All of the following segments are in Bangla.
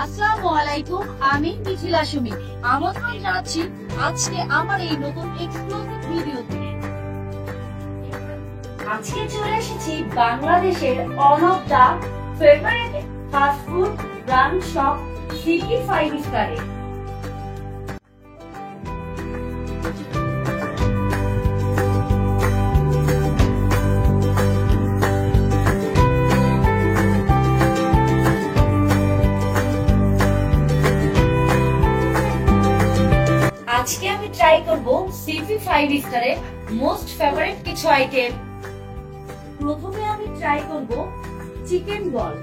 আসসালামু আলাইকুম, আমি মিথিলা সুমি। আমন্ত্রণ জানাচ্ছি আজকে আমার এই নতুন এক্সক্লুসিভ ভিডিওতে। আজকে চলে এসেছি বাংলাদেশের one of the favourite fast food brand shop CP 5 স্টারে। আজকে আমি ট্রাই করব সিপি 5 স্টারের মোস্ট ফেভারিট কিছু আইটেম। প্রথমে আমি ট্রাই করব চিকেন বল।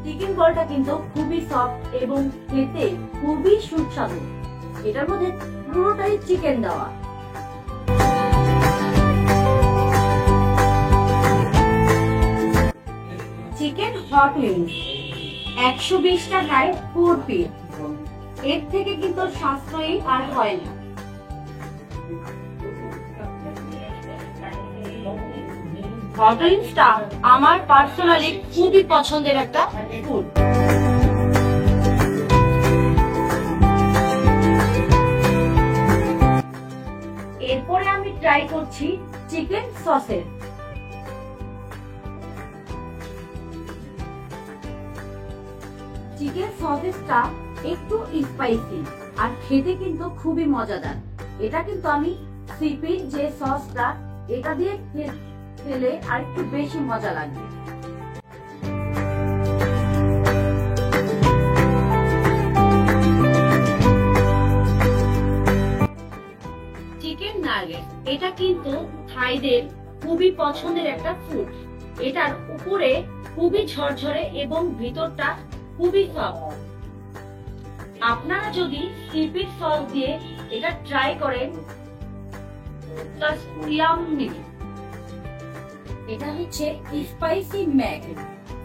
চিকেন বলটা কিন্তু খুবই সফট এবং খেতে খুবই সুস্বাদু। এটার মধ্যে পুরোটাই চিকেন দেওয়া। চিকেন হট উইংস 120 টাকায় 4 পিস। এর থেকে কিন্তু সাশ্রয়ী আর হয় না। হট উইংসটা আমার পার্সোনালি খুবই পছন্দের একটা ফুড। এরপরে আমি ট্রাই করছি চিকেন সসেজ। চিকেন সসেজটা একটু স্পাইসি আর খেতে কিন্তু খুবই মজাদার। এটা কিন্তু আমি সিপির যে সসটা এটা দিয়ে খেলে আর একটু বেশি মজা লাগবে। চিকেন নাগেট এটা কিন্তু থাইদের খুবই পছন্দের একটা ফুড। এটার উপরে খুবই ঝরঝরে এবং ভিতরটা খুবই সফট। আপনারা যদি সিপির সস দিয়ে এটা ট্রাই করেন, এটা হচ্ছে স্পাইসি ম্যাক।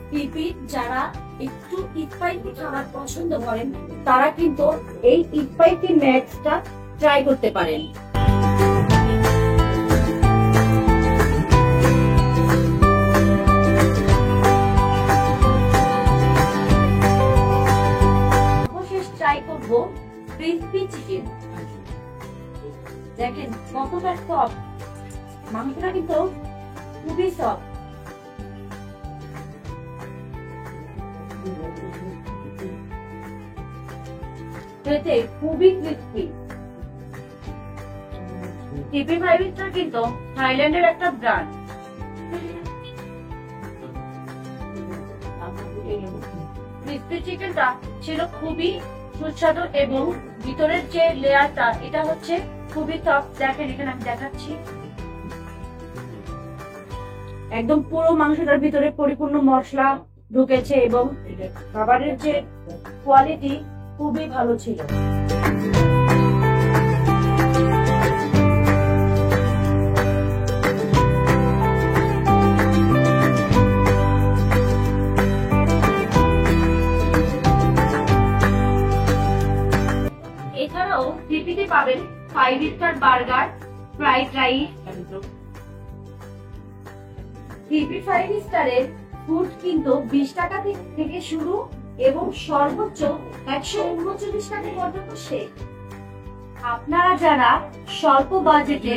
সিপি যারা একটু স্পাইসি খাবার পছন্দ করেন তারা কিন্তু এই স্পাইসি ম্যাকটা ট্রাই করতে পারেন। ক্রিসপি চিকেন দেখেন কতটা সফট। মাংসটা কিন্তু খুবই সফট। খেতে খুবই ক্রিসপি। সিপি 5 স্টার কিন্তু থাইল্যান্ডের একটা ব্র্যান্ড। ক্রিসপি চিকেনটা ছিল খুবই সুস্বাদু এবং ভিতরের যে লেয়ারটা এটা হচ্ছে খুবই সফট। দেখেন এখানে আমি দেখাচ্ছি, একদম পুরো মাংসটার ভিতরে পরিপূর্ণ মশলা ঢুকেছে এবং খাবারের যে কোয়ালিটি খুবই ভালো ছিল। এছাড়াও সিপিতে পাবেন 5 star burger, fried rice. CP 5 স্টারের ফুড কিন্তু 20 টাকা থেকে শুরু এবং সর্বোচ্চ 139 টাকা পর্যন্ত শেষ। আপনারা যারা স্বল্প বাজেটে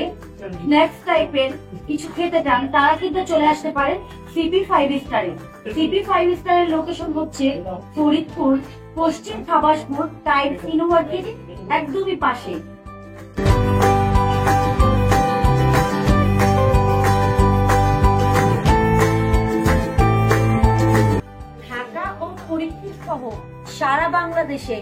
স্ন্যাক্স টাইপের কিছু খেতে চান তারা কিন্তু চলে আসতে পারেন সিপি 5 স্টারে। সিপি 5 স্টারের লোকেশন হচ্ছে ফরিদপুর পশ্চিম খাবাসপুর টাইমস ইউনিভার্সিটি একদমই পাশে। ঢাকা ও ফরিদপুর সহ সারা বাংলাদেশে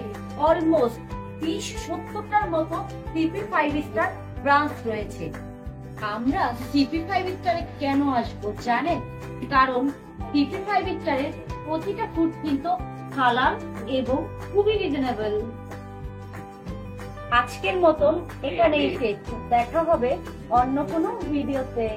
অলমোস্ট 30-70টার মতো সিপি 5 স্টার ব্রাঞ্চ রয়েছে। আমরা সিপি 5 স্টারে কেন আসবো জানেন? কারণ সিপি 5 স্টারের প্রতিটা ফুড কিন্তু হালাল এবং খুবই রিজনেবল। আজকের মতন এখানেই শেষ। দেখা হবে অন্য কোনো ভিডিওতে।